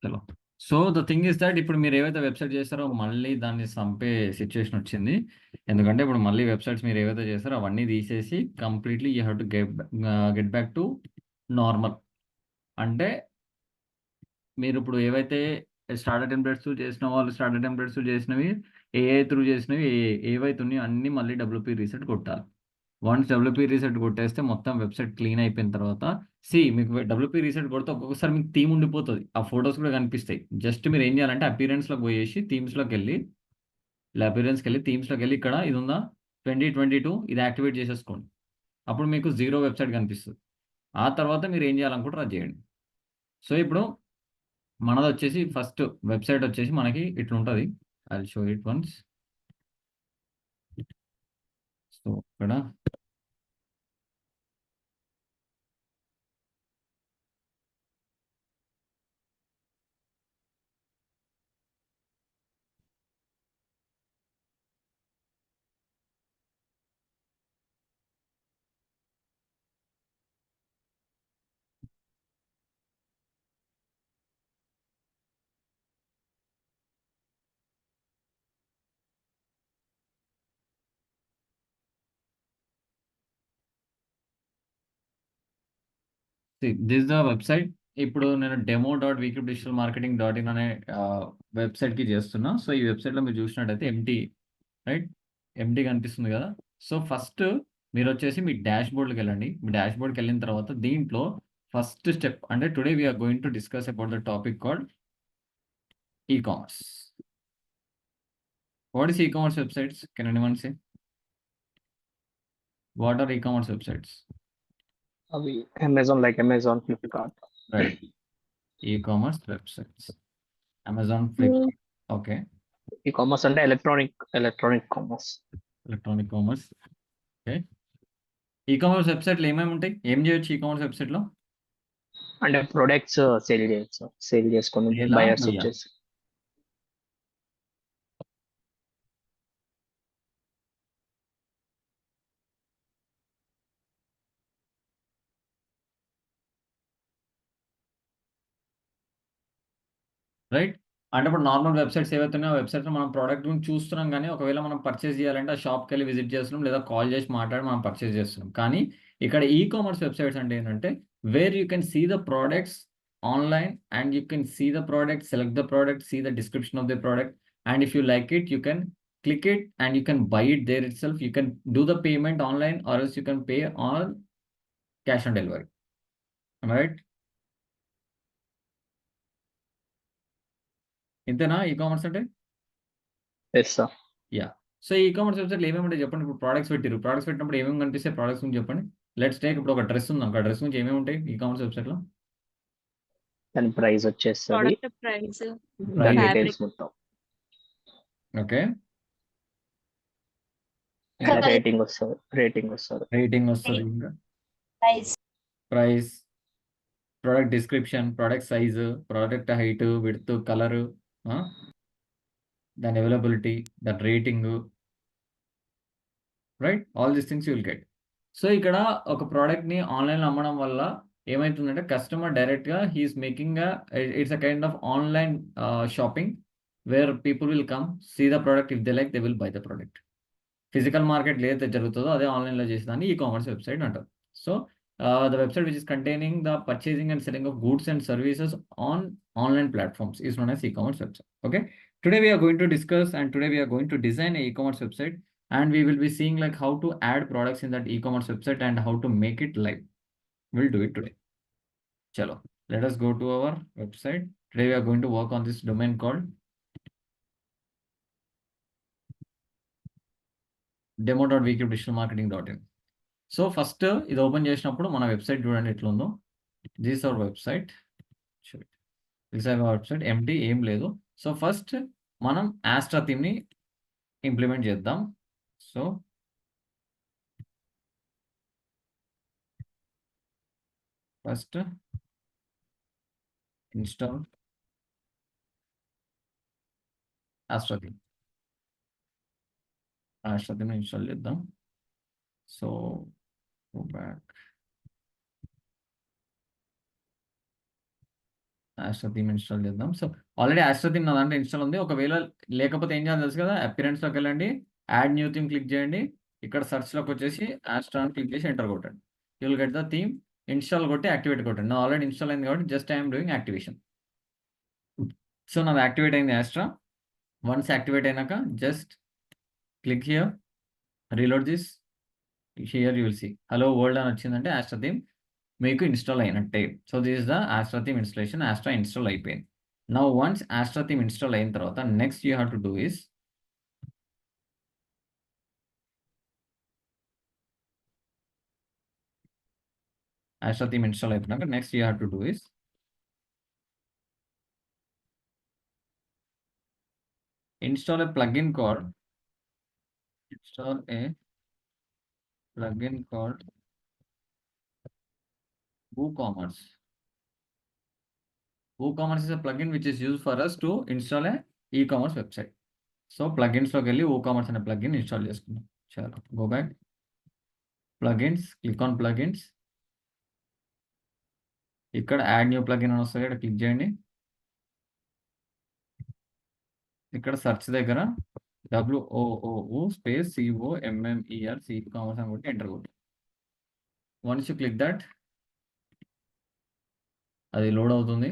చలో. So the thing is that ఇప్పుడు మీరు ఏవైతే వెబ్సైట్ చేస్తారో మళ్ళీ దాన్ని చంపే సిచ్యువేషన్ వచ్చింది. ఎందుకంటే ఇప్పుడు మళ్ళీ వెబ్సైట్స్ మీరు ఏవైతే చేస్తారో అవన్నీ తీసేసి completely you have to get back to normal. అంటే మీరు ఇప్పుడు ఏవైతే స్టార్టర్ టెంప్లెట్స్ చేసిన వాళ్ళు స్టార్టర్ టెంప్లెట్స్ చేసినవి, ఏఐ త్రూ చేసినవి, ఏవైతే ఉన్నాయో అన్నీ మళ్ళీ డబ్ల్యూపీ రీసెట్ కొట్టాలి. వన్స్ డబ్ల్యూపీ రీసెట్ కొట్టేస్తే మొత్తం వెబ్సైట్ క్లీన్ అయిపోయిన తర్వాత మీకు డబ్ల్యూపీ రీసెట్ కొడితే ఒక్కొక్కసారి మీకు థీమ్ ఉండిపోతుంది, ఆ ఫొటోస్ కూడా కనిపిస్తాయి. జస్ట్ మీరు ఏం చేయాలంటే అపీరెన్స్లోకి పోయేసి థీమ్స్లోకి వెళ్ళి, ఇలా అపీరెన్స్కి వెళ్ళి థీమ్స్లోకి వెళ్ళి ఇక్కడ ఇది ఉందా 2022 ఇది యాక్టివేట్ చేసేసుకోండి. అప్పుడు మీకు జీరో వెబ్సైట్ కనిపిస్తుంది. ఆ తర్వాత మీరు ఏం చేయాలనుకుంటారో అది చేయండి. సో ఇప్పుడు మనది వచ్చేసి ఫస్ట్ వెబ్సైట్ వచ్చేసి మనకి ఇట్లా ఉంటుంది. I will show it once. So ఇక్కడ దిస్ ద వెబ్సైట్. ఇప్పుడు నేను demo.vqdigitalmarketing.in అనే వెబ్సైట్కి చేస్తున్నా. సో ఈ వెబ్సైట్లో మీరు చూసినట్టయితే ఎంటీ, రైట్, ఎంటీ కనిపిస్తుంది కదా. సో ఫస్ట్ మీరు వచ్చేసి మీ డాష్ బోర్డ్కి వెళ్ళండి. మీ డాష్ బోర్డ్కి వెళ్ళిన తర్వాత దీంట్లో ఫస్ట్ స్టెప్ అంటే today we are going to discuss about the topic called e-commerce. What is e-commerce websites? Can anyone say what are e-commerce websites? అవి Amazon, like Amazon, Flipkart. Right, e-commerce websites Amazon, Flipkart. Okay, e-commerce అంటే electronic commerce. Electronic commerce. Okay, e-commerce వెబ్సైట్లో ఏమేమి ఉంటాయి, ఏం చేయొచ్చు e commerce వెబ్సైట్లో? అంటే products sale చేయొచ్చు, సేల్ చేసుకొని ఎలా బయర్స్ భయ్యా? వచ్చేసి. రైట్. అంటే ఇప్పుడు నార్మల్ వెబ్సైట్స్ ఏవైతే ఉన్నాయో ఆ వెబ్సైట్‌లో మనం ప్రోడక్ట్ గురించి చూస్తున్నాం గానీ, ఒకవేళ మనం పర్చేజ్ చేయాలంటే ఆ షాప్‌కెళ్ళి విజిట్ చేస్తున్నాం, లేదా కాల్ చేసి మాట్లాడి మనం పర్చేజ్ చేస్తున్నాం. కానీ ఇక్కడ ఈ-కామర్స్ వెబ్సైట్స్ అంటే ఏంటంటే where you can see the products online and you can see the product, select the product, see the description of the product and if you like it you can click it and you can buy it there itself. You can do the payment online or else you can pay on cash on delivery. Right? ఇంతేనా e-commerce అంటే? Yes sir. Yeah! So, e-commerce వెబ్‌సైట్‌లో ఏమేమి ఉంటాయి చెప్పండి? ఇప్పుడు products పెట్టిర్రు. Products పెట్టినప్పుడు ఏమేమి కనిపిస్తాయి? ప్రొడక్ట్స్ గురించి చెప్పండి. లెట్స్ టేక్ ఇప్పుడు ఒక డ్రెస్ ఉందనుకో. ఆ డ్రెస్ గురించి ఏమేమి ఉంటాయి ఈ కామర్స్ వెబ్‌సైట్‌లో? దాని ప్రైస్ వచ్చేస్తుంది, ప్రోడక్ట్ ప్రైస్, దాని ప్రైస్. డీటెయిల్స్ ఫ్యాబ్రిక్, మొత్తం, ఓకే. రేటింగ్ వస్తుంది, రేటింగ్ వస్తది. ఇంకా price, price, product description, product size, product height, width, colour, ఆ! దాని అవైలబిలిటీ, దాని rating, right? All these things you will get. So, ఇక్కడ ఒక ప్రొడక్ట్‌ని ఆన్‌లైన్‌లో అమ్మడం వల్ల ఏమైతుందంటే కస్టమర్ డైరెక్ట్‌గా he is making its a kind of online shopping where people will come, see the product, if they like they will buy the product. Physical మార్కెట్‌లో ఏదైతే జరుగుతదో అదే ఆన్‌లైన్‌లో చేసేదాన్ని ఈ-కామర్స్ వెబ్‌సైట్ అంటారు. So, the website which is containing the purchasing and selling of goods and services on online platforms is known as e-commerce website. Okay. Today we are going to discuss and today we are going to design a e-commerce website and we will be seeing like how to add products in that e-commerce website and how to make it live. We'll do it today. Chalo, let us go to our website. Today we are going to work on this domain called demo.vqdigitalmarketing.in. So first ఇది open చేసినప్పుడు మన website చూడండి ఎట్లా ఉందో. This our website. This our website empty, ఏం లేదు. So first మనం Astra థీమ్ని ఇంప్లిమెంట్ చేద్దాం. So first install Astra theme. Astra థీమ్ని ఇన్స్టాల్ చేద్దాం. So go back. Astra theme install చేద్దాం. సో ఆల్రెడీ ఆస్ట్రా థీమ్ నా దాంట్లో ఇన్స్టాల్ ఉంది. ఒకవేళ లేకపోతే ఏం చేయాలో తెలుసు కదా, అపిరెన్స్లోకి వెళ్ళండి, యాడ్ న్యూ థీమ్ క్లిక్ చేయండి, ఇక్కడ సెర్చ్లోకి వచ్చేసి ఆస్ట్రా అని క్లిక్ చేసి ఎంటర్ కొట్టండి. You will get the theme. Install కొట్టి యాక్టివేట్ కొట్టండి. నా ఆల్రెడీ ఇన్స్టాల్ అయింది కాబట్టి just I'm doing activation. So నాది యాక్టివేట్ అయింది ఆస్ట్రా. వన్స్ యాక్టివేట్ అయినాక just click here, reload this. Here you will see hello world అని వచ్చిందంటే ఆస్ట్రా థీమ్ మీకు ఇన్స్టాల్ అయినట్టే. So this is the Astra theme installation. Astra install అయిపోయింది. Now once Astra theme install అయిన తర్వాత next you have to do is, ఆస్ట్రా theme install అయిపోయినాక next you have to do is install A plugin called WooCommerce. WooCommerce is a plugin which is used for us to install a e-commerce website. So ప్లగిన్స్లోకి వెళ్ళి WooCommerce అనే plugin install చేసుకున్నాం. చాలా go back, plugins, click on plugins. ఇక్కడ add new plugin అని వస్తుంది, ఇక్కడ click చేయండి. ఇక్కడ సెర్చ్ దగ్గర WOOO స్పేస్ COMMER కామర్స్ అని కొట్టి ఎంటర్ కొట్టి వన్స్ యూ క్లిక్ దట్, అది లోడ్ అవుతుంది.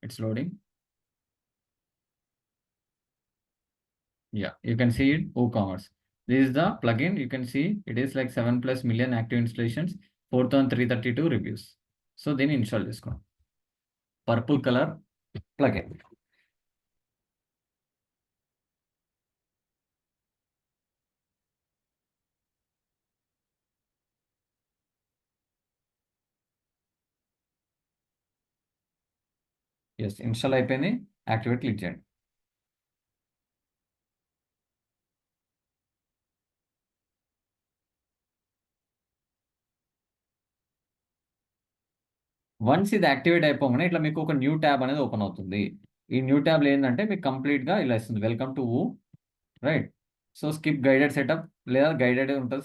It's loading. Yeah, you can see it, WooCommerce. This is the plugin. You can see it is like 7+ million active installations, 4,332 reviews. So then install this one. Purple color plugin. Yes, install అయిపోయింది. Activate click చేయండి. Once ఇది activate అయిపోగానే ఇట్లా మీకు ఒక new tab అనేది open అవుతుంది. ఈ న్యూ ట్యాబ్లో ఏంటంటే మీకు కంప్లీట్గా ఇలా ఇస్తుంది, welcome to Woo, right. So skip guided setup లేదా గైడెడ్ ఉంటుంది,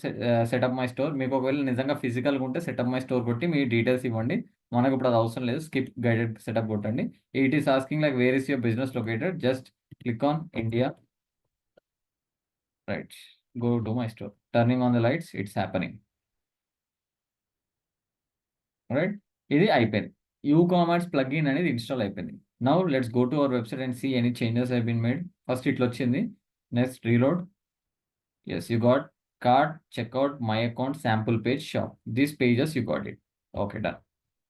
సెటప్ మై స్టోర్. మీకు ఒకవేళ నిజంగా ఫిజికల్గా ఉంటే సెటప్ మై స్టోర్ కొట్టి మీ డీటెయిల్స్ ఇవ్వండి. మనకు ఇప్పుడు అది అవసరం లేదు, స్కిప్ గైడెడ్ సెటప్ కొట్టండి. It is asking like where is your business located, just click on India, right. Go to my store, turning on the lights, it's happening, right. ఇది అయిపోయింది. WooCommerce ప్లగిన్ అనేది ఇన్స్టాల్ అయిపోయింది. Now let's go to our website and see any changes have been made. First ఇట్లా వచ్చింది, next reload. Yes, you got cart, checkout, my account, sample page, shop. These pages you got it. Okay, done.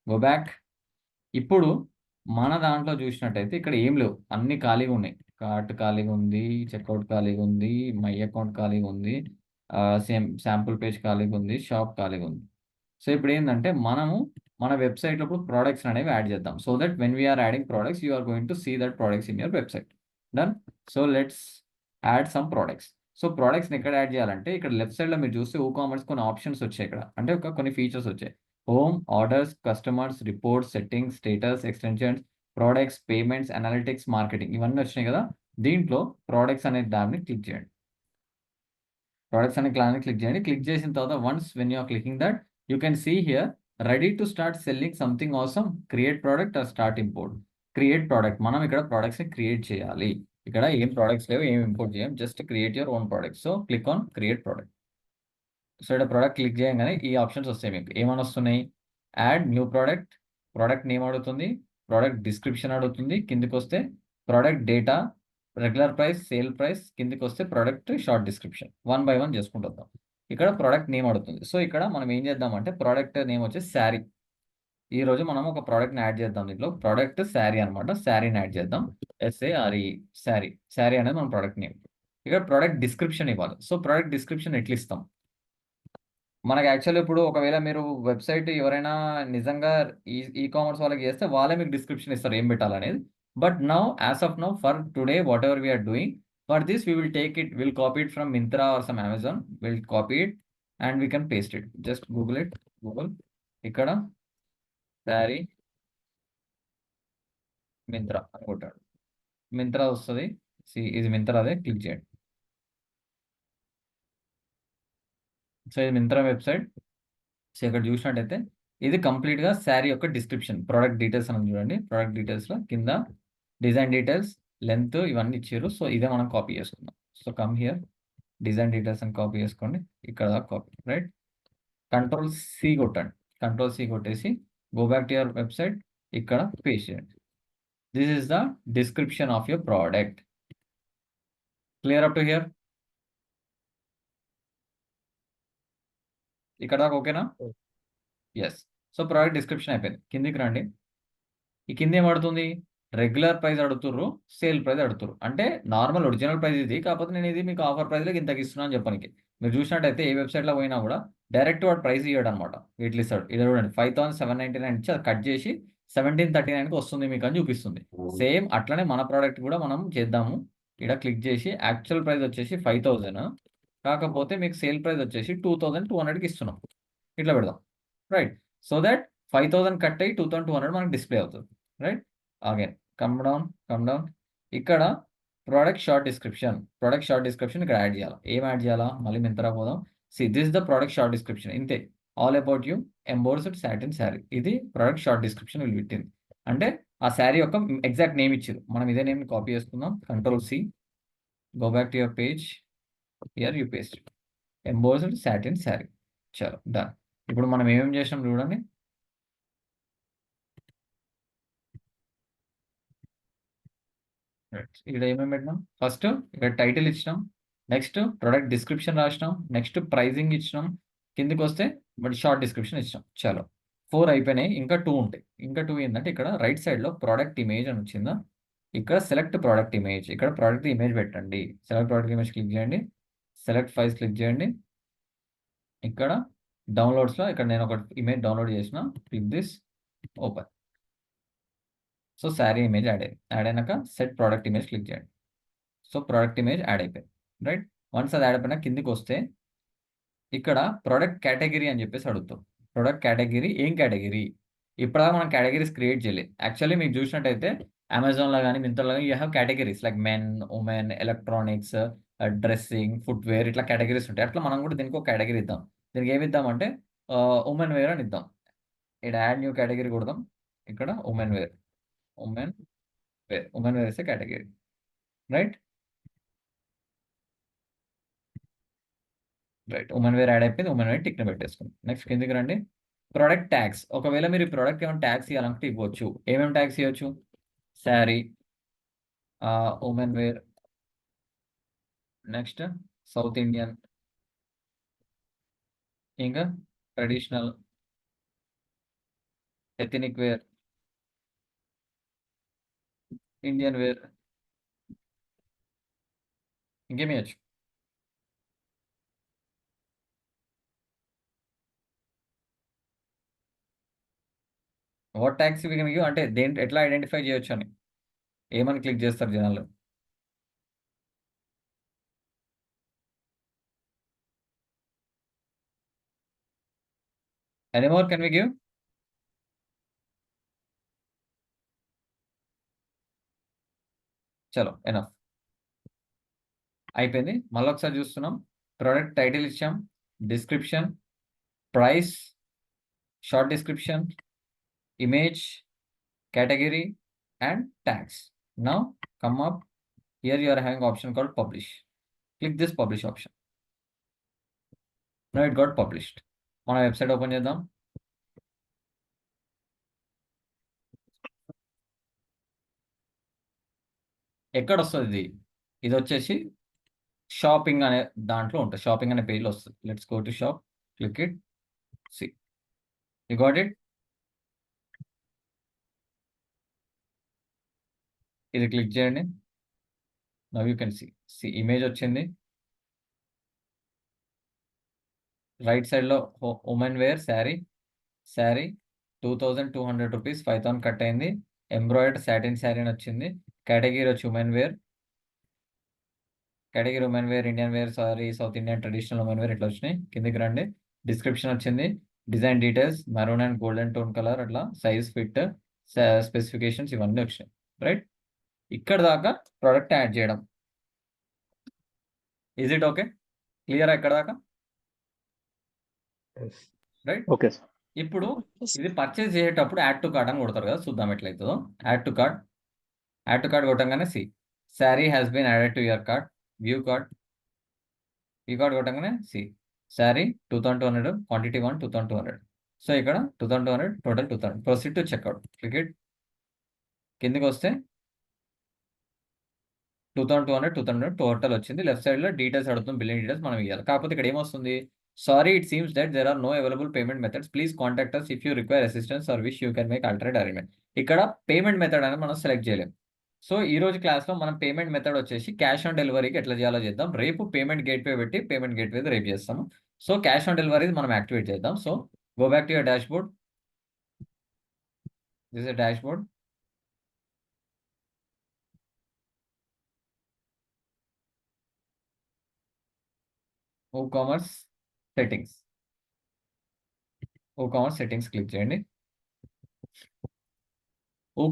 Go back. ఇప్పుడు మన దాంట్లో చూసినట్టయితే ఇక్కడ ఏం లేవు, అన్ని ఖాళీగా ఉన్నాయి. కార్ట్ ఖాళీగా ఉంది, చెక్అవుట్ ఖాళీగా ఉంది, మై అకౌంట్ ఖాళీగా ఉంది, శాంపుల్ పేజ్ ఖాళీగా ఉంది, షాప్ ఖాళీగా ఉంది. సో ఇప్పుడు ఏంటంటే మనము మన వెబ్సైట్లో ఇప్పుడు ప్రోడక్ట్స్ అనేవి యాడ్ చేద్దాం. So that when we are adding products you are going to see that products in your website. Done. So let's add some products. So ప్రోడక్ట్స్ని ఎక్కడ యాడ్ చేయాలంటే ఇక్కడ లెఫ్ట్ సైడ్లో మీరు చూస్తే WooCommerce కొన్ని ఆప్షన్స్ వచ్చాయి ఇక్కడ, అంటే కొన్ని ఫీచర్స్ వచ్చాయి. Home, orders, customers, reports, settings, status, extensions, products, payments, analytics, marketing, ఇవన్నీ వచ్చినాయి కదా. దీంట్లో ప్రోడక్ట్స్ అనే దాన్ని క్లిక్ చేయండి. ప్రోడక్ట్స్ అనే క్లాన్ని క్లిక్ చేయండి. క్లిక్ చేసిన తర్వాత once when you are clicking that you can see here ready to start selling something awesome, create product or start import. Create product, మనం ఇక్కడ ప్రోడక్ట్స్ని క్రియేట్ చేయాలి. ఇక్కడ ఏం ప్రోడక్ట్స్ లేవు, ఏం ఇంపోర్ట్ చేయం, just create your own product. So click on create product. So ఇక్కడ product click చేయగానే ఈ ఆప్షన్స్ వస్తాయి. మీకు ఏమని వస్తున్నాయి, add new product, product name అడుగుతుంది, ప్రోడక్ట్ డిస్క్రిప్షన్ అడుగుతుంది, కిందికి వస్తే product data, regular price, sale price, కిందికి వస్తే ప్రోడక్ట్ షార్ట్ డిస్క్రిప్షన్. 1 by 1 చేసుకుంటుందాం. ఇక్కడ ప్రోడక్ట్ నేమ్ అడుగుతుంది. సో ఇక్కడ మనం ఏం చేద్దామంటే ప్రోడక్ట్ నేమ్ వచ్చేసి శారీ. ఈ రోజు మనం ఒక ప్రోడక్ట్ని యాడ్ చేద్దాం. దీంట్లో ప్రోడక్ట్ శారీ అనమాట, శారీని యాడ్ చేద్దాం. SARE, శారీ. శారీ అనేది మన ప్రోడక్ట్ నేమ్. ఇక్కడ ప్రోడక్ట్ డిస్క్రిప్షన్ ఇవ్వాలి. సో ప్రోడక్ట్ డిస్క్రిప్షన్ ఎట్లా ఇస్తాం, మనకి యాక్చువల్లీ ఇప్పుడు ఒకవేళ మీరు వెబ్సైట్ ఎవరైనా నిజంగా ఈ కామర్స్ వాళ్ళకి చేస్తే వాళ్ళే మీకు డిస్క్రిప్షన్ ఇస్తారు ఏం పెట్టాలనేది. But now as of now for today whatever we're doing for this we will take it, will copy it from Myntra or some Amazon, will copy it and we can paste it. Just Google it, Google, ఇక్కడ శారీ మింత్రా అని కొట్టాడు, మింత్రా వస్తుంది. ఇది మింత్రాదే, click చేయండి. So ఇది Myntra website. So ఇక్కడ చూసినట్టయితే ఇది కంప్లీట్గా శారీ యొక్క డిస్క్రిప్షన్. ప్రోడక్ట్ డీటెయిల్స్ అని చూడండి. ప్రోడక్ట్ డీటెయిల్స్లో కింద డిజైన్ డీటెయిల్స్, లెంత్ ఇవన్నీ ఇచ్చారు. సో ఇదే మనం కాపీ చేసుకుందాం. So come here, design details అని కాపీ చేసుకోండి. ఇక్కడ కాపీ, రైట్. కంట్రోల్ సి కొట్టండి. కంట్రోల్ సి కొట్టేసి go back to your website, ఇక్కడ పేస్ట్ చేయండి. This is the description of your product. Clear up to hear? ఇక్కడ దాకా ఓకేనా? ఎస్. సో ప్రోడక్ట్ డిస్క్రిప్షన్ అయిపోయింది. కిందికి రండి. ఈ కింద ఏం అడుగుతుంది? రెగ్యులర్ ప్రైస్ అడుగుతుర్రు, సేల్ ప్రైస్ అడుగుతుర్రు. అంటే నార్మల్ ఒరిజినల్ ప్రైస్ ఇది, కాకపోతే నేను ఇది మీకు ఆఫర్ ప్రైస్లోకి ఇంతకి ఇస్తున్నాను అని చెప్పడానికి. మీరు చూసినట్టయితే ఏ వెబ్సైట్లో పోయినా కూడా డైరెక్ట్ వాడు ప్రైస్ ఇవ్వడం అనమాట. వీటిలో ఇస్తాడు. ఇది చూడండి, 5799 ఇచ్చి అది కట్ చేసి 1739కి వస్తుంది మీకు అని చూపిస్తుంది. సేమ్ అట్లనే మన ప్రోడక్ట్ కూడా మనం చేద్దాము. ఇక్కడ క్లిక్ చేసి యాక్చువల్ ప్రైస్ వచ్చేసి 5000, కాకపోతే మీకు సేల్ ప్రైస్ వచ్చేసి 2200కి ఇస్తున్నాం. ఇట్లా పెడదాం, రైట్. సో దట్ 5000 కట్ అయ్యి 2200 మనకు డిస్ప్లే అవుతుంది, రైట్. Again come down. ఇక్కడ ప్రోడక్ట్ షార్ట్ డిస్క్రిప్షన్ ఇక్కడ యాడ్ చేయాలి. ఏం యాడ్ చేయాలా? మళ్ళీ మింత్రా పోదాం. This the product short description. ఇంతే. All about you, embossed satin sari. ఇది ప్రోడక్ట్ షార్ట్ డిస్క్రిప్షన్ వీళ్ళు పెట్టింది. అంటే ఆ శారీ యొక్క ఎగ్జాక్ట్ నేమ్ ఇచ్చారు. మనం ఇదే నేమ్ కాపీ చేసుకుందాం. Control C, go back to your page, here you paste embossed satin sari. చలో డన్. ఇప్పుడు మనం ఏమేమి చేసినాం చూడండి. ఇక్కడ ఏమేమి పెట్టినాం? ఫస్ట్ ఇక్కడ టైటిల్ ఇచ్చినాం, నెక్స్ట్ ప్రొడక్ట్ డిస్క్రిప్షన్ రాసినాం, నెక్స్ట్ ప్రైజింగ్ ఇచ్చినాం, కిందికి వస్తే బట్ షార్ట్ డిస్క్రిప్షన్ ఇచ్చినాం. చలో 4 అయిపోయినాయి. ఇంకా 2 ఉంటాయి. ఇంకా 2 ఏంటంటే ఇక్కడ రైట్ సైడ్లో ప్రోడక్ట్ ఇమేజ్ అని వచ్చిందా, ఇక్కడ సెలెక్ట్ ప్రోడక్ట్ ఇమేజ్, ఇక్కడ ప్రోడక్ట్ ఇమేజ్ పెట్టండి. సెలెక్ట్ ప్రోడక్ట్ ఇమేజ్ క్లిక్ చేయండి, సెలెక్ట్ ఫైల్స్ క్లిక్ చేయండి. ఇక్కడ డౌన్లోడ్స్లో ఇక్కడ నేను ఒక ఇమేజ్ డౌన్లోడ్ చేసిన, click this, open. So sari image add అయినాక సెట్ ప్రోడక్ట్ ఇమేజ్ క్లిక్ చేయండి. సో ప్రోడక్ట్ ఇమేజ్ యాడ్ అయిపోయింది, రైట్. వన్స్ అది యాడ్ అయిపోయినా కిందికి వస్తే ఇక్కడ ప్రోడక్ట్ కేటగిరీ అని చెప్పేసి అడుగుతాం. ప్రోడక్ట్ కేటగిరీ ఏం కేటగిరీ? ఇప్పటిదాకా మనం కేటగిరీస్ క్రియేట్ చేయలేదు. యాక్చువల్లీ మీకు చూసినట్టయితే అమెజాన్లో కానీ మింత్రాలో కానీ you have categories like men, women, electronics, dressing, footwear, ఇట్లా కేటగిరీస్ ఉంటాయి. అట్లా మనం కూడా దీనికి ఒక కేటగిరీ ఇద్దాం. దీనికి ఏమి ఇద్దామంటే ఉమెన్ వేర్ అని ఇద్దాం. ఇక్కడ యాడ్ న్యూ కేటగిరీ కొడదాం. ఇక్కడ women wear is category, right. Women wear add అయిపోయింది. ఉమెన్ వేర్ టిక్ని పెట్టేసుకుంది. నెక్స్ట్ కిందికి రండి. Product tags. ఒకవేళ మీరు ఈ ప్రోడక్ట్ ఏమైనా ట్యాగ్స్ ఇవ్వాలంటే ఇవ్వచ్చు. ఏమేమి ట్యాగ్స్ ఇవ్వచ్చు? Sari, women wear, next south Indian, ఇంకా traditional, ethnic wear, Indian wear, ఇంకేమి ఇవ్వచ్చు. వాట్ ట్యాగ్స్ అంటే దేంట్లో ఎట్లా ఐడెంటిఫై చేయొచ్చు అని, ఏమని క్లిక్ చేస్తారు జనాలు? Any more can we give? చలో ఎనఫ్ అయిపోయింది. మళ్ళీ ఒకసారి చూస్తున్నాం. ప్రోడక్ట్ టైటిల్ ఇచ్చాం, description, price, short description, image, category, and tags. Now come up here, you are having option called publish. Click this publish option. Now it got published. మన website open చేద్దాం. ఎక్కడ వస్తుంది ఇది వచ్చేసి షాపింగ్ అనే దాంట్లో ఉంటుంది. షాపింగ్ అనే పేజ్లో వస్తుంది. Let's go to shop, click it, see, you got it. ఇది క్లిక్ చేయండి. Now you can see image వచ్చింది. రైట్ సైడ్లో women wear sari 2200 rupees, 5000 cut అయింది. ఎంబ్రాయిడర్డ్ సాటిన్ శారీ అని వచ్చింది. కేటగిరీ వచ్చి women wear, Indian wear, sari South Indian, traditional, women wear, ఇట్లా వచ్చినాయి. కిందికి రండి. డిస్క్రిప్షన్ వచ్చింది, design details, maroon and golden tone colour, అట్లా సైజ్, ఫిట్, స్పెసిఫికేషన్స్ ఇవన్నీ వచ్చినాయి, రైట్. ఇక్కడ దాకా ప్రోడక్ట్ యాడ్ చేయడం. Is it okay? క్లియర్ ఇక్కడ దాకా? Yes. రైట్. Okay, sir. ఇప్పుడు ఇది పర్చేస్ చేసేటప్పుడు యాడ్ టు కార్ట్ అని కొడతారు కదా, చూద్దాం ఎట్లయితుందో. Add to cart, add to cart కొట్టంగానే see sari has been added to your cart, view cart, view cart కొట్టంగానే సి శారీ 2200, క్వాంటిటీ 1 2200. సో ఇక్కడ 2200, total 2000. Proceed to checkout, click it. కిందికి వస్తే 2200 టోటల్ వచ్చింది. లెఫ్ట్ సైడ్ లో డీటెయిల్స్ అడుగుతుంది, బిల్లింగ్ డీటెయిల్స్ మనం ఇవ్వాలి. కాకపోతే ఇక్కడ ఏమొస్తుంది, sorry it seems that there are no available payment methods, please contact us if you require assistance or wish you can make alternate arrangement. ఇక్కడ పేమెంట్ మెథడ్ అనేది మనం సెలెక్ట్ చేయలేం. సో ఈ రోజు క్లాస్లో మనం పేమెంట్ మెథడ్ వచ్చేసి క్యాష్ ఆన్ డెలివరీకి ఎట్లా చేయాలో చేద్దాం. రేపు పేమెంట్ గేట్వే పెట్టి పేమెంట్ గేట్వే రేపు చేస్తాము. సో క్యాష్ ఆన్ డెలివరీ మనం యాక్టివేట్ చేద్దాం. So go back to your dashboard. This is dashboard. Commerce settings, commerce settings click చేయండి.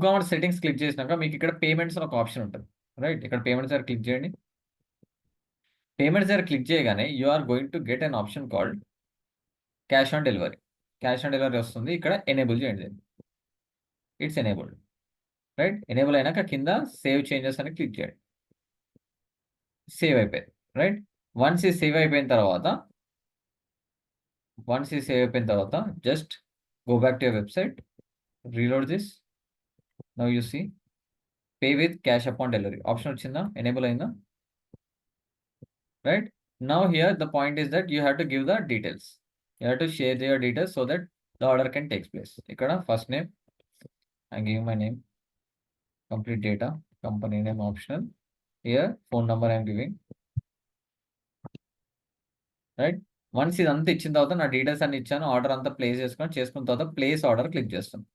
కామర్స్ సెట్టింగ్స్ క్లిక్ చేసినాక మీకు ఇక్కడ పేమెంట్స్ ఒక ఆప్షన్ ఉంటుంది, రైట్. ఇక్కడ పేమెంట్స్ దగ్గర క్లిక్ చేయండి. పేమెంట్స్ దగ్గర క్లిక్ చేయగానే you are going to get an option called cash on delivery. Cash on delivery వస్తుంది, ఇక్కడ ఎనేబుల్ చేయండి. It's enabled, right. ఎనేబుల్ అయినాక కింద సేవ్ చేంజెస్ అని క్లిక్ చేయండి. సేవ్ అయిపోయింది, రైట్. వన్స్ ఈ సేవ్ అయిపోయిన తర్వాత just go back to your website, reload this. Now you see pay with cash upon delivery option వచ్చిందా, ఎనేబుల్ అయిందా, right. Now here the point is that you have to give the details. You have to share your details so that the order can take place. ఇక్కడ first name, I give my name, complete data, company name optional. Here phone number I am giving, right. Once ఇదంతా ఇచ్చిన తర్వాత నా details అన్ని ఇచ్చాను, order అంతా place చేసుకున్న తర్వాత ప్లేస్ ఆర్డర్ క్లిక్ చేస్తాను.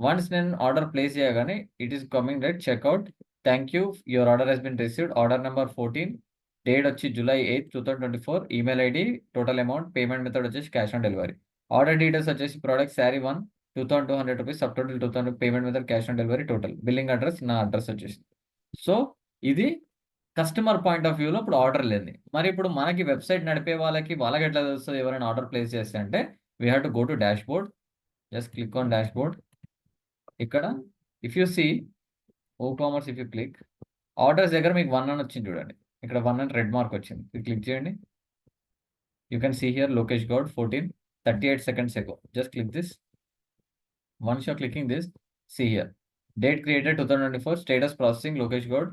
వన్స్ నేను ఆర్డర్ ప్లేస్ చేయగానే it is coming right checkout, thank you your order has been received, order number 14, date వచ్చి July 8, 2024, email ID, total amount, payment method వచ్చేసి cash on delivery, order details వచ్చేసి product sari 1 2200 rupees, subtotal 2000, payment method cash on delivery, total billing address నా address వచ్చేసి. So ఇది customer point of వ్యూలో ఇప్పుడు order లేని. మరి ఇప్పుడు మనకి వెబ్సైట్ నడిపే వాళ్ళకి ఎట్లా తెలుస్తుంది ఎవరైనా ఆర్డర్ ప్లేస్ చేస్తే అంటే, we have to go to dashboard, just click on dashboard. ఇక్కడ if you see commerce, if you click orders దగ్గర మీకు 1 అని వచ్చింది చూడండి, ఇక్కడ 1 అని రెడ్ మార్క్ వచ్చింది, ఇది క్లిక్ చేయండి. You can see here Lokesh Goud 14, 38 seconds ago. Just click this. Once you're clicking this, see here date created 2024, status processing, Lokesh Goud,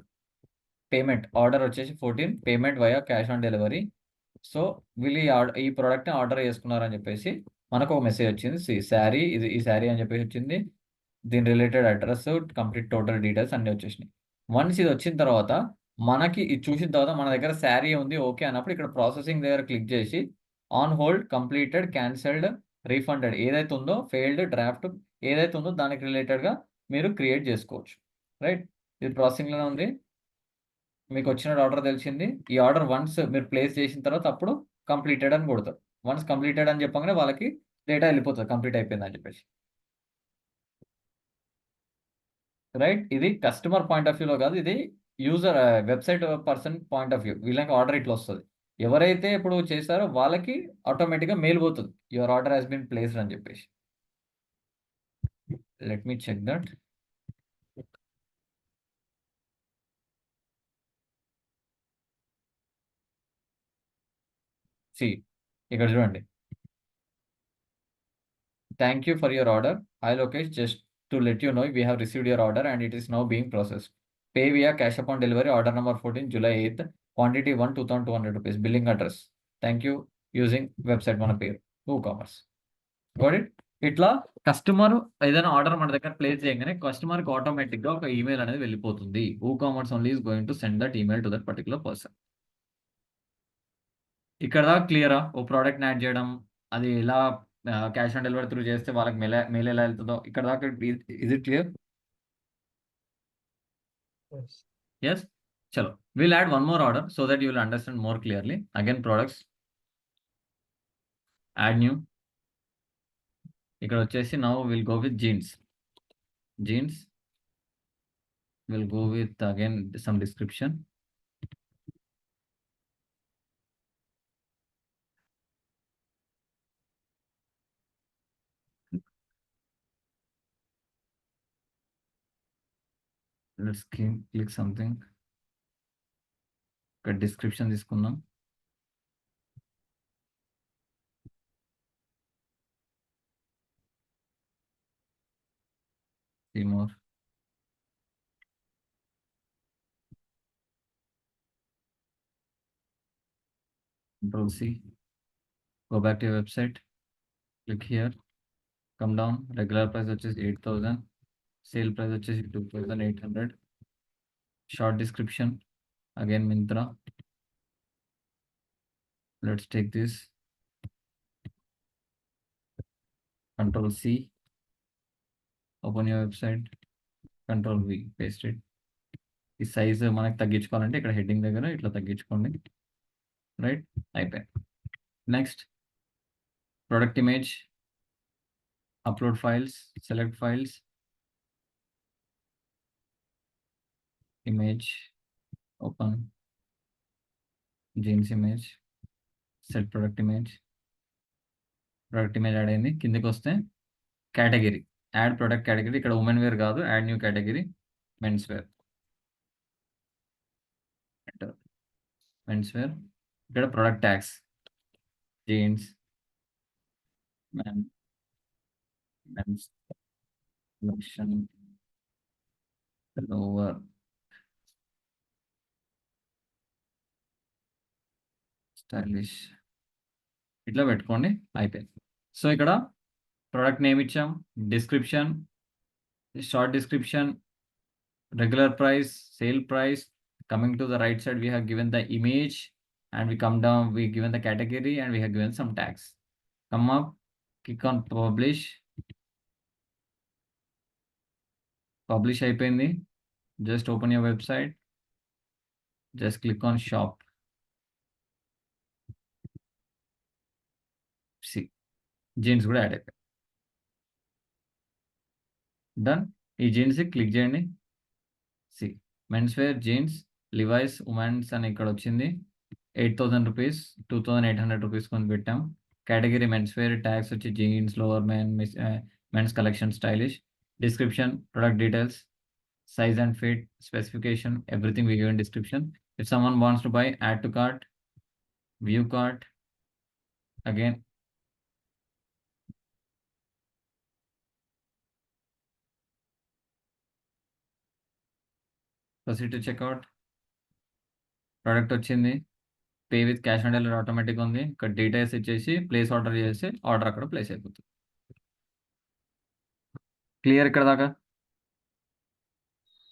payment order వచ్చేసి 14, payment via cash on delivery. So వీళ్ళు ఈ ప్రోడక్ట్ని ఆర్డర్ చేసుకున్నారని చెప్పేసి మనకు ఒక మెసేజ్ వచ్చింది. శారీ ఇది, ఈ శారీ అని చెప్పేసి వచ్చింది, దీని related address, complete total details అన్నీ వచ్చేసినాయి. వన్స్ ఇది వచ్చిన తర్వాత మనకి ఇది చూసిన తర్వాత మన దగ్గర శారీ ఉంది ఓకే అన్నప్పుడు ఇక్కడ ప్రాసెసింగ్ దగ్గర క్లిక్ చేసి on hold, completed, cancelled, refunded ఏదైతే ఉందో, ఫెయిల్డ్, డ్రాఫ్ట్ ఏదైతే ఉందో దానికి రిలేటెడ్గా మీరు క్రియేట్ చేసుకోవచ్చు, రైట్. ఇది ప్రాసెసింగ్లోనే ఉంది, మీకు వచ్చిన ఆర్డర్ తెలిసింది. ఈ ఆర్డర్ వన్స్ మీరు ప్లేస్ చేసిన తర్వాత అప్పుడు కంప్లీటెడ్ అని కొడతారు. వన్స్ కంప్లీటెడ్ అని చెప్పగానే వాళ్ళకి డేటా వెళ్ళిపోతుంది కంప్లీట్ అయిపోయింది అని చెప్పేసి, రైట్. ఇది కస్టమర్ పాయింట్ ఆఫ్ వ్యూలో కాదు, ఇది user website person point of view. వీళ్ళకి ఆర్డర్ ఇట్లా వస్తుంది, ఎవరైతే ఇప్పుడు చేస్తారో వాళ్ళకి ఆటోమేటిక్గా మెయిల్ పోతుంది, your order has been placed అని చెప్పేసి. Let me check that. See ఇక్కడ చూడండి, thank you for your order, hi Lokesh, just to let you know we have received your order and it is now being processed, pay via cash upon delivery, order number 14, July 8, quantity 1 2200 rupees, billing address, thank you using website మన పేరు commerce. Got it. ఇట్లా customer ఏదైనా order మన దగ్గర place చేయగానే కస్టమర్కి ఆటోమేటిక్గా ఒక ఈమెయిల్ అనేది వెళ్ళిపోతుంది. Commerce only is going to send that email to that particular person. ఇక్కడ దాకా క్లియరా? ఓ ప్రోడక్ట్ని యాడ్ చేయడం, అది ఎలా క్యాష్ ఆన్ డెలివరీ త్రూ చేస్తే వాళ్ళకి మెయిల్ ఎలా వెళ్తుందో ఇక్కడ దాకా ఇజ్ ఇట్ క్లియర్? ఎస్. చలో will add one more order so that you will understand more clearly. Again products, add new. ఇక్కడ వచ్చేసి now will go with jeans. We'll go with again some description. Let's click something. ఇక్కడ description తీసుకుందాం. See more. Control C. Go back to your website. Click here. Come down. Regular price వచ్చేసి 8,000. Sale price వచ్చేసి 2,800. Short description. Again Myntra. Let's take this. Control C. Open your website. Control V. Paste it. ఈ size మనకి తగ్గించుకోవాలంటే ఇక్కడ heading దగ్గర ఇట్లా తగ్గించుకోండి. Right, అయిపోయింది. Next product image, upload files, select files, image, open jeans image, set product image. Product image add అయింది. కిందకి వస్తే కేటగిరీ, యాడ్ ప్రొడక్ట్ కేటగిరీ. ఇక్కడ ఉమెన్ వేర్ కాదు, add new category, men's wear. Men's wear. ఇక్కడ product tags, jeans, men's collection, lower, stylish, ఇట్లా పెట్టుకోండి. అయిపోయింది. So ఇక్కడ ప్రొడక్ట్ నేమ్ ఇచ్చాం, description, short description, regular price, sale price. Coming to the right side, we have given the image, and we come down, we given the category, and we have given some tags. Come up, click on publish. Publish అయిపోయింది. Just open your website. Just click on shop. See, jeans కూడా add అయిపోయింది. Done. ఈ jeans click చేయండి. See men's wear jeans, Levi's women's అని ఇక్కడ వచ్చింది. 8,000 rupees, 2,800 rupees కొని పెట్టాం. కేటగిరీ మెన్స్ వేర్, ట్యాగ్స్ వచ్చి jeans, lower men, men's collection, stylish. Description, product details, size and fit, specification, everything we give in description. If someone wants to buy, add to cart, view cart. Again, proceed to checkout. Product వచ్చింది. Pay with cash on delivery automatic ఉంది. ఇక్కడ details ఇచ్చేసి place order చేసి order అక్కడ place అయిపోతుంది. Clear ఇక్కడ దాకా?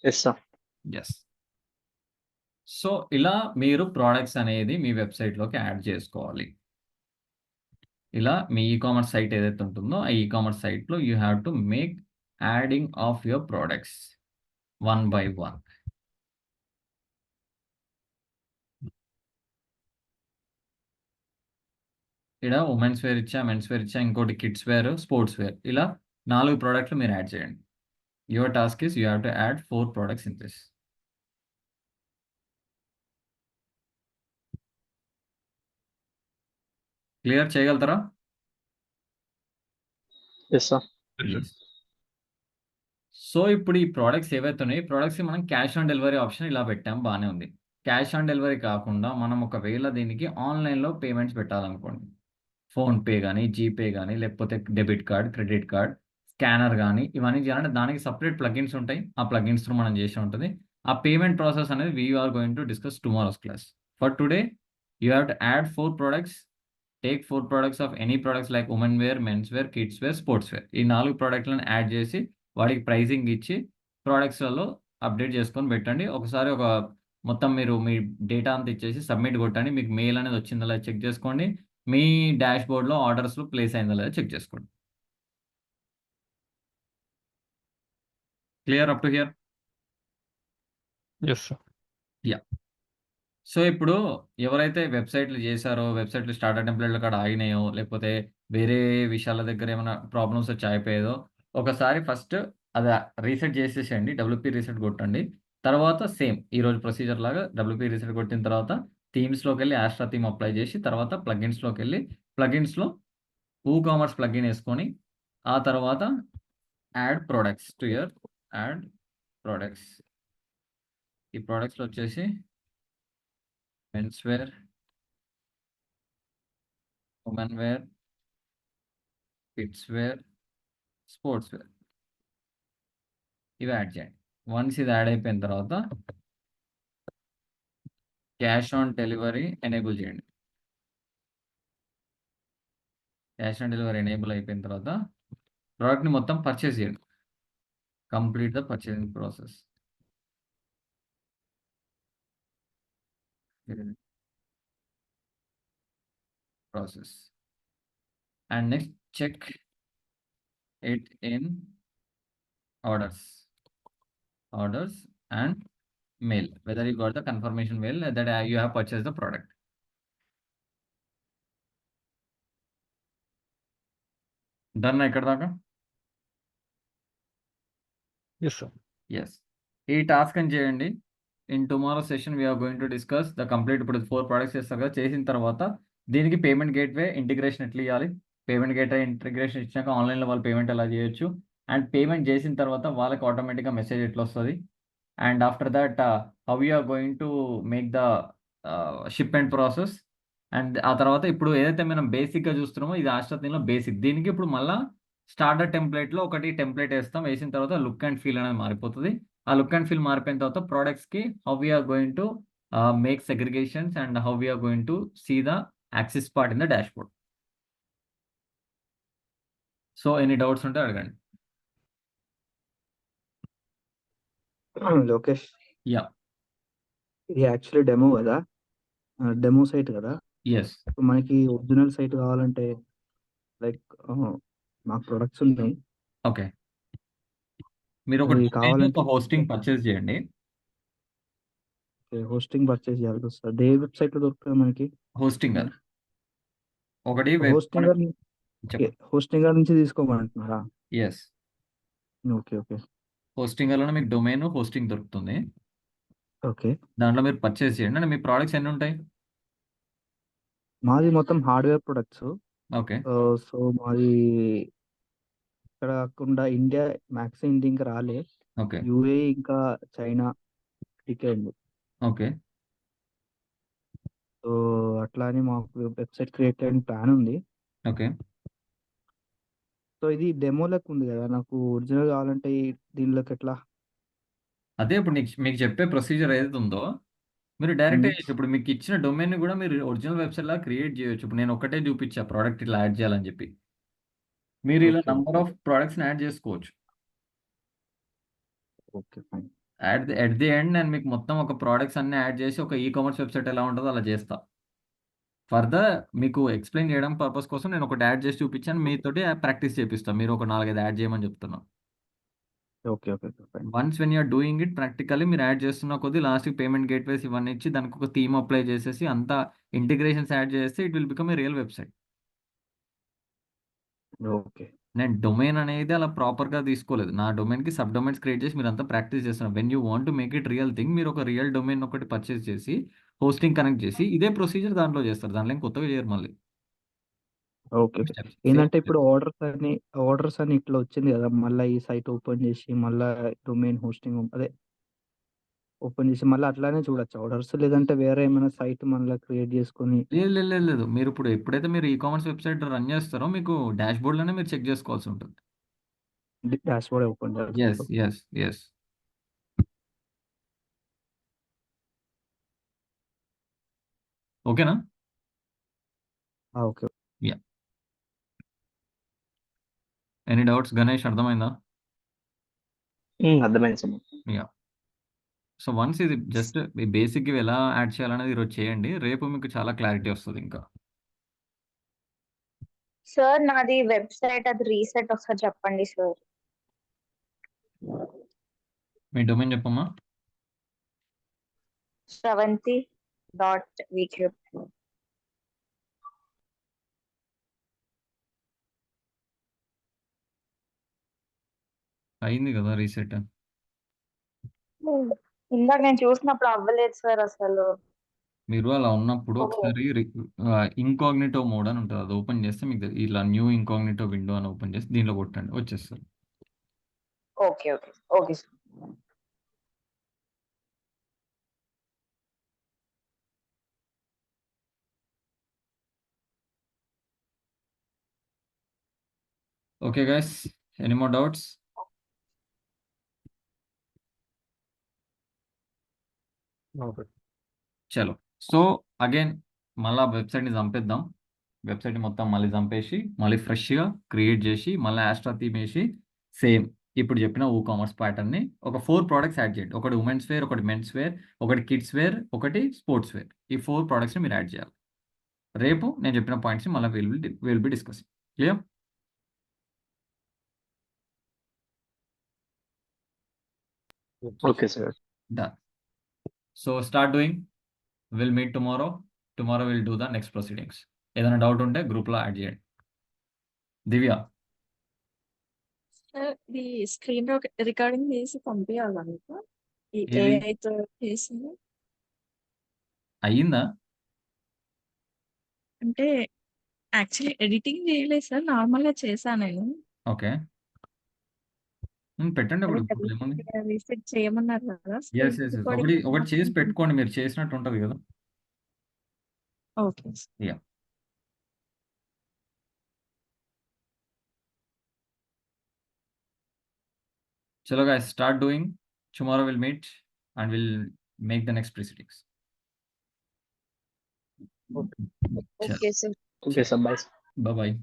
Yes, sir. Yes. So ఇలా మీరు ప్రోడక్ట్స్ అనేది మీ వెబ్సైట్లోకి యాడ్ చేసుకోవాలి. ఇలా మీ ఈకామర్స్ సైట్ ఏదైతే ఉంటుందో ఆ ఈకామర్స్ సైట్లో you have to make adding of your products one by one. ఇక్కడ ఉమెన్స్ వేర్ ఇచ్చా, మెన్స్ వేర్ ఇచ్చా, ఇంకోటి కిడ్స్ వేర్, స్పోర్ట్స్ వేర్. ఇలా 4 ప్రోడక్ట్లు మీరు యాడ్ చేయండి. Your task is you have to add 4 products in this. Clear చేయగలుగుతారా? Yes, sir. Yes. So ఇప్పుడు ఈ ప్రోడక్ట్స్ ఏవైతే ఉన్నాయో ఈ ప్రోడక్ట్స్ మనం క్యాష్ ఆన్ డెలివరీ ఆప్షన్ ఇలా పెట్టాం, బాగానే ఉంది. క్యాష్ ఆన్ డెలివరీ కాకుండా మనం ఒకవేళ దీనికి ఆన్లైన్లో పేమెంట్స్ పెట్టాలనుకోండి, ఫోన్పే కానీ, జీపే కానీ, లేకపోతే debit card, credit card, scanner కానీ, ఇవన్నీ చేయాలంటే దానికి సపరేట్ ప్లగిన్స్ ఉంటాయి. ఆ ప్లగిన్స్ మనం చేసి ఉంటుంది. ఆ పేమెంట్ ప్రాసెస్ అనేది we are going to discuss tomorrow's class. For today you have to add 4 products. Take 4 products of any products like women wear, men's wear, kids wear, sports wear. ఈ 4 ప్రోడక్ట్లను add చేసి వాడికి pricing ఇచ్చి ప్రోడక్ట్స్లలో update చేసుకొని పెట్టండి. ఒకసారి మొత్తం మీరు మీ data అంతా ఇచ్చేసి సబ్మిట్ కొట్టండి. మీకు మెయిల్ అనేది వచ్చిందో లేదో చెక్ చేసుకోండి. మీ డాష్ బోర్డ్లో ఆర్డర్స్లో ప్లేస్ అయిందో లేదో చెక్ చేసుకోండి. Clear up to hear? Yes, sir. Yeah. So ఇప్పుడు ఎవరైతే వెబ్సైట్లు చేశారో, వెబ్సైట్లు స్టార్టర్ టెంప్లెట్ల కాడ ఆగినాయో, లేకపోతే వేరే విషయాల దగ్గర ఏమైనా ప్రాబ్లమ్స్ వచ్చి ఆగిపోయేదో, ఒకసారి ఫస్ట్ అది రీసెట్ చేసేసేయండి. డబ్ల్యూపీ రీసెట్ కొట్టండి. తర్వాత సేమ్ ఈరోజు ప్రొసీజర్ లాగా డబ్ల్యూపీ రీసెట్ కొట్టిన తర్వాత థీమ్స్లోకి వెళ్ళి ఆస్ట్రా థీమ్ అప్లై చేసి తర్వాత ప్లగిన్స్లోకి వెళ్ళి ప్లగిన్స్లో కామర్స్ ప్లగిన్ వేసుకొని ఆ తర్వాత add products to your add products ఈ ప్రోడక్ట్స్లో వచ్చేసి men's wear, women wear, kids wear, sports wear ఇవి యాడ్ చేయండి. వన్స్ ఇది యాడ్ అయిపోయిన తర్వాత క్యాష్ ఆన్ డెలివరీ ఎనేబుల్ చేయండి. క్యాష్ ఆన్ డెలివరీ ఎనేబుల్ అయిపోయిన తర్వాత ప్రోడక్ట్ని మొత్తం పర్చేస్ చేయండి. Complete the purchasing process. And next check it in orders and mail, whether you got the confirmation mail that you have purchased the product. Done ఇక్కడ దాకా? Yes, sir. Yes. ఈ task అని చేయండి. In tomorrow session we're going to discuss the complete. ఇప్పుడు 4 products చేస్తారు కదా, చేసిన తర్వాత దీనికి పేమెంట్ గేట్వే ఇంటిగ్రేషన్ ఎట్లా ఇవ్వాలి, పేమెంట్ గేట్వే ఇంటిగ్రేషన్ ఇచ్చాక ఆన్లైన్లో వాళ్ళు పేమెంట్ ఎలా చేయొచ్చు, అండ్ పేమెంట్ చేసిన తర్వాత వాళ్ళకి ఆటోమేటిక్గా మెసేజ్ ఎట్లా వస్తుంది, and after that how you are going to make the shipment process. అండ్ ఆ తర్వాత ఇప్పుడు ఏదైతే మనం బేసిక్గా చూస్తున్నామో ఇది ఆస్ట్రతిలో బేసిక్. దీనికి ఇప్పుడు మళ్ళీ స్టార్టర్ టెంప్లెట్లో ఒకటి టెంప్లెట్ వేస్తాం. వేసిన తర్వాత లుక్ అండ్ ఫీల్ అనేది మారిపోతుంది. ఆ లుక్ అండ్ ఫీల్ మారిపోయిన తర్వాత ప్రోడక్ట్స్కి how we are going to make segregations and how we are going to see the access part in the dashboard. So any doubts ఉంటే అడగండి. లోకేష్, యా. ఇది యాక్చువల్లీ డెమో కదా, డెమో సైట్ కదా. ఎస్. ఇప్పుడు మనకి ఒరిజినల్ సైట్ కావాలంటే లైక్ మాకు ప్రొడక్ట్స్ ఉన్నాయి. ఓకే, మీరు ఒక అవి కావాలంటే హోస్టింగ్ పర్చేస్ చేయండి. హోస్టింగ్ పర్చేస్ చేయాల్సి వస్తుంది. ఏ వెబ్సైట్ లో దొరుకుతుంది మనకి హోస్టింగర్ ఒకటి హోస్టింగర్ నుంచి తీసుకోమంటున్నారా? ఎస్. ఓకే ఓకే హోస్టింగర్లో మీకు డొమైన్ హోస్టింగ్ దొరుకుతుంది. ఓకే. దాంట్లో మీరు పర్చేస్ చేయండి. అంటే మీ ప్రోడక్ట్స్ ఎన్ని ఉంటాయి? మాది మొత్తం హార్డ్వేర్ ప్రొడక్ట్స్. ఓకే. సో మాది ఇక్కడ కాకుండా ఇండియా, మ్యాక్సిమం ఇండియా ఇంకా రాలే. ఓకే. యూఏ ఇంకా చైనా ఇకే ఉంది. ఓకే. సో అట్లా అని మాకు వెబ్సైట్ క్రియేట్ చేయడానికి ప్లాన్ ఉంది. ఓకే. సో ఇది డెమో లెక్క ఉంది కదా, నాకు ఒరిజినల్ కావాలంటే దీనిలోకి ఎట్లా? అదే ఇప్పుడు మీకు చెప్పే ప్రొసీజర్ ఏదైతే ఉందో మీరు డైరెక్ట్ ఇప్పుడు మీకు ఇచ్చిన డొమైన్ కూడా మీరు ఒరిజినల్ వెబ్సైట్ లా క్రియేట్ చేయొచ్చు. ఇప్పుడు నేను ఒకటే చూపించా ప్రోడక్ట్ ఇట్లా యాడ్ చేయాలని చెప్పి, మీరు ఇలా Okay. Number of products add చేసుకోవచ్చు. Okay fine. At the end నేను మీకు మొత్తం ఒక ప్రోడక్ట్స్ అన్ని యాడ్ చేసి ఒక ఈ కామర్స్ వెబ్సైట్ ఎలా ఉంటుందో అలా చేస్తా. ఫర్దర్ మీకు ఎక్స్ప్లెయిన్ చేయడం పర్పస్ కోసం నేను ఒకటి యాడ్ చేసి చూపించాను, మీతోటి ప్రాక్టీస్ చేపిస్తాను. మీరు ఒక 4-5 యాడ్ చేయమని చెప్తున్నాను. Okay okay fine. Once when you're doing it practically మీరు యాడ్ చేస్తున్న కొద్దీ లాస్ట్కి పేమెంట్ గేట్వేస్ ఇవన్నీ ఇచ్చి దానికి ఒక థీమ్ అప్లై చేసేసి అంతా ఇంటిగ్రేషన్స్ యాడ్ చేస్తే it will become a real website. Okay. నేను డొమైన్ అనేది అలా ప్రాపర్గా తీసుకోలేదు. నా డొమైన్కి సబ్ డొమైన్స్ క్రియేట్ చేసి మీరు అంతా ప్రాక్టీస్ చేస్తున్నారు. When you want to make it real thing మీరు ఒక రియల్ డొమైన్ ఒకటి పర్చేస్ చేసి హోస్టింగ్ కనెక్ట్ చేసి ఇదే ప్రొసీజర్ దాంట్లో చేస్తారు. దాంట్లో ఏం కొత్తగా చేయరు మళ్ళీ. Okay okay. ఏంటంటే ఇప్పుడు ఆర్డర్స్ అని ఇట్లా వచ్చింది కదా, మళ్ళీ ఈ సైట్ ఓపెన్ చేసి మళ్ళీ డొమైన్ హోస్టింగ్ అదే ఓపెన్ చేసి మళ్ళీ అట్లానే చూడొచ్చు ఆర్డర్స్, లేదంటే వేరే ఏమైనా సైట్ మళ్ళీ క్రియేట్ చేసుకొని? లేదు లేదు లేదు లేదు, మీరు ఇప్పుడు ఎప్పుడైతే మీరు ఈ కామర్స్ వెబ్సైట్ రన్ చేస్తారో మీకు డాష్ బోర్డ్లోనే మీరు చెక్ చేసుకోవాల్సి ఉంటుంది. డాష్ బోర్డ్ ఓపెన్ ఎస్ చేయాలి. Yes yes. ఓకేనా? ఓకే. ఎనీ డౌట్స్ గణేష్, అర్థమైందా? అర్థమైంది సార్. యా. సో వన్స్ ఇది జస్ట్ బేసిక్ ఇవి ఎలా యాడ్ చేయాలనేది ఈరోజు చేయండి. రేపు మీకు చాలా క్లారిటీ వస్తుంది. ఇంకా సార్ నాది వెబ్సైట్ అది రీసెట్ ఒకసారి చెప్పండి సార్. మీ డొమైన్ చెప్పమ్మా. Shravanti.vcube. అయింది కదా రీసెట్? ఇందాక నేను చూసినప్పుడు అవ్వలేదు సార్ అసలు. మీరు అలా ఉన్నప్పుడు ఒకసారి ఇంకాగ్నిటో మోడ్ అని ఉంటుంది, అది ఓపెన్ చేస్తే మీకు ఇలా న్యూ ఇంకాగ్నిటో విండో అని ఓపెన్ చేసి దీనిలో కొట్టండి, వచ్చేస్తారు. Okay okay okay sir. Okay guys, any more doubts? Okay. చలో. సో అగైన్ మళ్ళీ వెబ్సైట్ని చంపేద్దాం. వెబ్సైట్ని మొత్తం మళ్ళీ చంపేసి మళ్ళీ ఫ్రెష్గా క్రియేట్ చేసి మళ్ళీ ఆస్ట్రా థీమ్ వేసి సేమ్ ఇప్పుడు చెప్పిన కామర్స్ ప్యాటర్న్ని ఒక 4 ప్రోడక్ట్స్ యాడ్ చేయండి. ఒకటి ఉమెన్స్ వేర్, ఒకటి మెన్స్ వేర్, ఒకటి కిడ్స్ వేర్, ఒకటి స్పోర్ట్స్ వేర్. ఈ 4 ప్రోడక్ట్స్ని మీరు యాడ్ చేయాలి. రేపు నేను చెప్పిన పాయింట్స్ని మళ్ళీ will be discussing. Clear? Okay, sir. Done. So start doing. Will meet tomorrow. Tomorrow will do the next proceedings. ఏదైనా డౌట్ ఉంటే గ్రూప్లో యాడ్ చేయండి. దివ్య, సార్ ఇది స్క్రీన్ రికార్డింగ్ చేసి పంపించాలా మీకు ఏది? ఏఐతో చేసింది అయ్యిందా? అంటే యాక్చువల్లీ ఎడిటింగ్ చేయలేదు సార్, నార్మల్ గా చేశాను నేను. ఓకే. పెట్టండి అదే అప్పుడు ఏముంది. రీసెట్ చేయమన్నారు కదా ఎస్ స్క్రీన్ ఎస్ ఒకటి రికార్డింగ్. ఒకటి చేసి పెట్టుకోండి. మీరు చేసినట్టు ఉంటుంది కదా. Okay sir. యా. చలో guys, start doing. Tomorrow we'll meet and we'll make the next proceedings. Okay. Chalo. Okay, sir. Okay, sir. Bye. Bye bye.